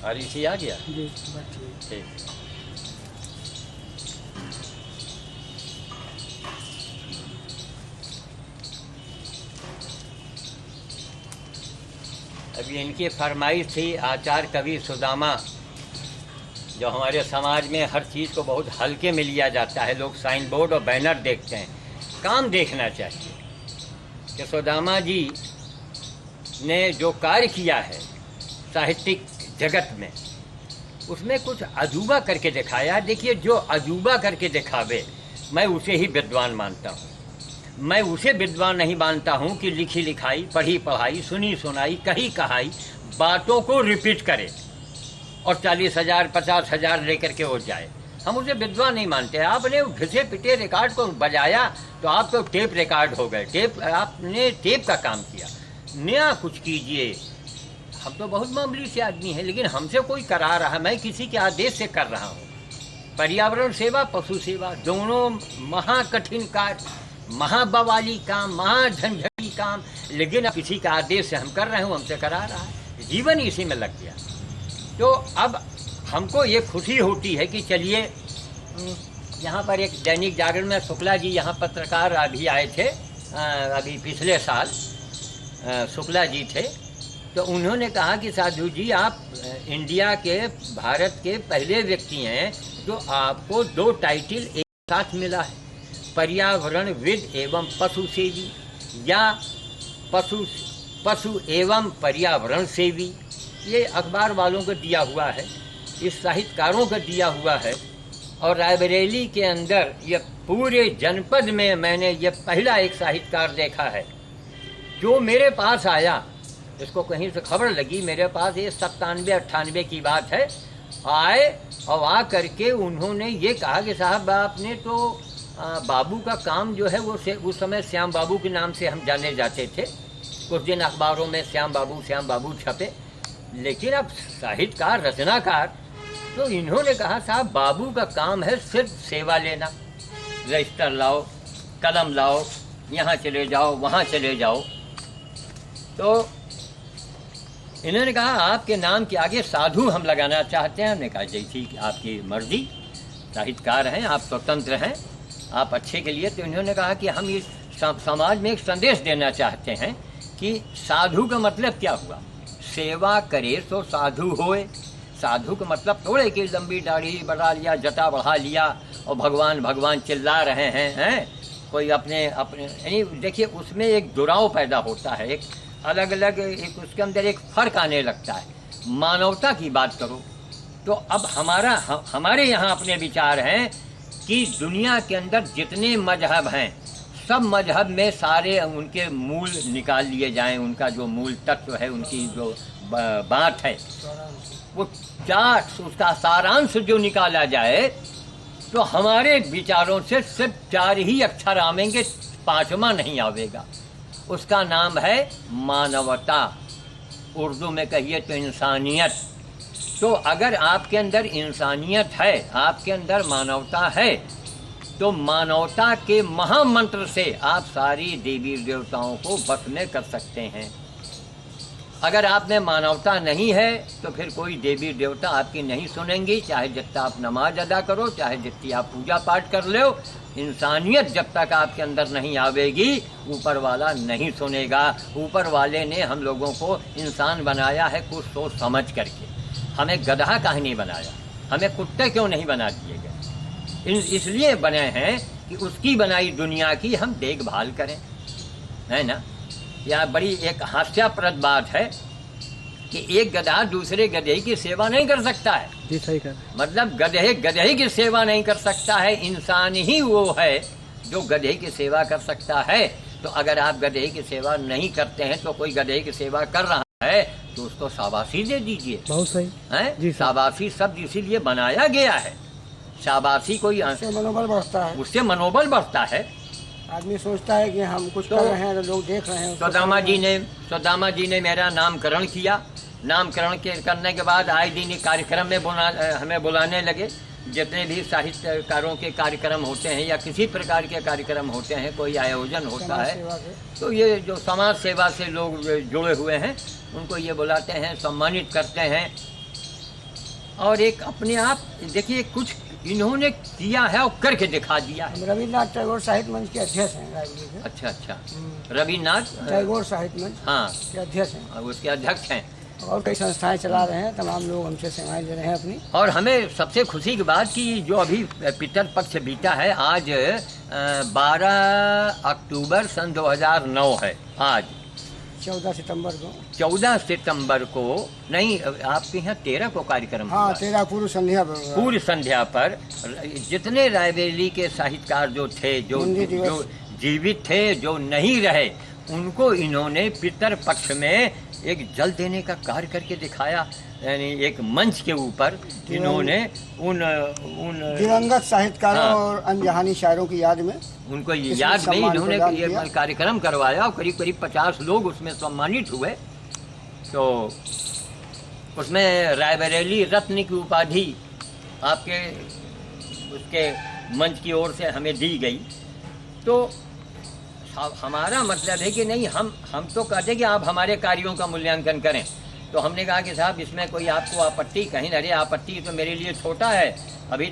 और इसी आ गया जी बस ठीक। ठीक। अभी इनकी फरमाइश थी आचार्य कवि सुदामा, जो हमारे समाज में हर चीज़ को बहुत हल्के में लिया जाता है, लोग साइन बोर्ड और बैनर देखते हैं, काम देखना चाहिए कि सुदामा जी ने जो कार्य किया है साहित्यिक जगत में, उसमें कुछ अजूबा करके दिखाया। देखिए, जो अजूबा करके दिखावे मैं उसे ही विद्वान मानता हूँ। मैं उसे विद्वान नहीं मानता हूँ कि लिखी लिखाई, पढ़ी पढ़ाई, सुनी सुनाई, कही कहाई बातों को रिपीट करे और 40,000 50,000 लेकर के हो जाए। हम उसे विद्वान नहीं मानते। आपने घिसे पिटे रिकॉर्ड को बजाया तो आप तो टेप रिकॉर्ड हो गए। आपने टेप का काम किया, नया कुछ कीजिए। हम तो बहुत मामूली से आदमी हैं, लेकिन हमसे कोई करा रहा है, मैं किसी के आदेश से कर रहा हूँ। पर्यावरण सेवा, पशु सेवा, दोनों महाकठिन कार्य, महाबवाली काम, महाझंझटी काम, लेकिन अब किसी का आदेश से हम कर रहे हैं, हमसे करा रहा है, जीवन इसी में लग गया। तो अब हमको ये खुशी होती है कि चलिए, यहाँ पर एक दैनिक जागरण में शुक्ला जी यहाँ पत्रकार अभी आए थे, अभी पिछले साल शुक्ला जी थे, तो उन्होंने कहा कि साधु जी आप इंडिया के, भारत के पहले व्यक्ति हैं जो आपको 2 टाइटल एक साथ मिला है, पर्यावरणविद एवं पशु सेवी या पशु एवं पर्यावरण सेवी। ये अखबार वालों को दिया हुआ है, इस साहित्यकारों को दिया हुआ है। और रायबरेली के अंदर ये पूरे जनपद में मैंने ये पहला एक साहित्यकार देखा है जो मेरे पास आया। इसको कहीं से खबर लगी मेरे पास, ये 97-98 की बात है। आए और आ करके उन्होंने ये कहा कि साहब आपने तो बाबू का काम जो है वो उस समय श्याम बाबू के नाम से हम जाने जाते थे, कुछ दिन अखबारों में श्याम बाबू छपे, लेकिन अब साहित्यकार, रचनाकार, तो इन्होंने कहा साहब बाबू का काम है सिर्फ सेवा लेना, रजिस्टर लाओ, कलम लाओ, यहाँ चले जाओ, वहाँ चले जाओ। तो इन्होंने कहा आपके नाम के आगे साधु हम लगाना चाहते हैं। हमने कहा जैसी आपकी मर्जी, साहित्यकार हैं आप, स्वतंत्र हैं, आप अच्छे के लिए। तो इन्होंने कहा कि हम इस समाज में एक संदेश देना चाहते हैं कि साधु का मतलब क्या हुआ, सेवा करे तो साधु होए। साधु का मतलब थोड़े कि लंबी दाढ़ी बढ़ा लिया, जटा बढ़ा लिया और भगवान भगवान चिल्ला रहे हैं कोई अपने यानी देखिए उसमें एक दुराव पैदा होता है, एक अलग अलग एक उसके अंदर एक फ़र्क आने लगता है। मानवता की बात करो तो अब हमारे यहाँ अपने विचार हैं कि दुनिया के अंदर जितने मजहब हैं, सब मजहब में सारे उनके मूल निकाल लिए जाएं, उनका जो मूल तत्व है, उनकी जो बात है, वो उसका सारांश जो निकाला जाए तो हमारे विचारों से सिर्फ 4 ही अक्षर आवेंगे, 5वां नहीं आवेगा। उसका नाम है मानवता, उर्दू में कहिए तो इंसानियत। तो अगर आपके अंदर इंसानियत है, आपके अंदर मानवता है, तो मानवता के महामंत्र से आप सारी देवी देवताओं को बस में कर सकते हैं। अगर आप में मानवता नहीं है तो फिर कोई देवी देवता आपकी नहीं सुनेंगी, चाहे जितना आप नमाज अदा करो, चाहे जितनी आप पूजा पाठ कर लो। इंसानियत जब तक आपके अंदर नहीं आवेगी, ऊपर वाला नहीं सुनेगा। ऊपर वाले ने हम लोगों को इंसान बनाया है कुछ सोच समझ करके। हमें गधा काहे नहीं बनाया, हमें कुत्ते क्यों नहीं बना दिए गए? इसलिए बने हैं कि उसकी बनाई दुनिया की हम देखभाल करें, है ना। यह बड़ी एक हास्यास्पद बात है कि एक गधा दूसरे गधे की सेवा नहीं कर सकता है। जी सही कर, मतलब गधे की सेवा नहीं कर सकता है, इंसान ही वो है जो गधे की सेवा कर सकता है। तो अगर आप गधे की सेवा नहीं करते हैं तो कोई गधे की सेवा कर रहा है तो उसको शाबाशी दे दीजिए। बहुत सही है जी। शाबाशी शब्द इसीलिए बनाया गया है, शाबाशी कोई मनोबल बढ़ता है, उससे मनोबल बढ़ता है। आदमी सोचता है कि हम कुछ कर रहे हैं तो लोग देख रहे हैं। सुदामा जी ने मेरा नामकरण किया। नामकरण करने के बाद आए दिन कार्यक्रम में हमें बुलाने लगे। जितने भी साहित्यकारों के कार्यक्रम होते हैं या किसी प्रकार के कार्यक्रम होते हैं, कोई आयोजन होता है, तो ये जो समाज सेवा से लोग जुड़े हुए हैं उनको ये बुलाते हैं, सम्मानित करते हैं। और एक अपने आप देखिए कुछ इन्होंने किया है और करके दिखा दिया है। हम रविन्द्रनाथ टैगोर साहित्य मंच के अध्यक्ष हैं रायबरेली के। अच्छा अच्छा, रविन्द्रनाथ टैगोर साहित्य मंच हाँ के अध्यक्ष हैं उसके अध्यक्ष हैं। और कई संस्थाएं चला रहे हैं, तमाम लोग हमसे सेवाएं ले रहे हैं अपनी। और हमें सबसे खुशी की बात कि जो अभी पितर पक्ष बीता है, आज 12 अक्टूबर सन 2009 है। आज 14 सितंबर को। 14 सितंबर को नहीं, आपके यहाँ 13 को कार्यक्रम हाँ, हुआ। 13 पूर्व संध्या पर हुआ। पूर्व संध्या पर जितने रायबरेली के साहित्यकार जो थे, जो जीवित थे, जो नहीं रहे, उनको इन्होंने पितर पक्ष में एक जल देने का कार्य करके दिखाया। यानी एक मंच के ऊपर इन्होंने उन दिवंगत साहित्यकारों हाँ। और अनजहानी शायरों की याद में उनको याद में इन्होंने ये कार्यक्रम करवाया और करीब करीब 50 लोग उसमें सम्मानित हुए। तो उसमें रायबरेली रत्न की उपाधि आपके उसके मंच की ओर से हमें दी गई। तो हमारा मतलब है कि नहीं, हम तो कहते कि आप हमारे कार्यों का मूल्यांकन करें। तो हमने कहा कि साहब इसमें कोई आपको आपत्ति, कहीं अरे आपत्ति तो मेरे लिए छोटा है, अभी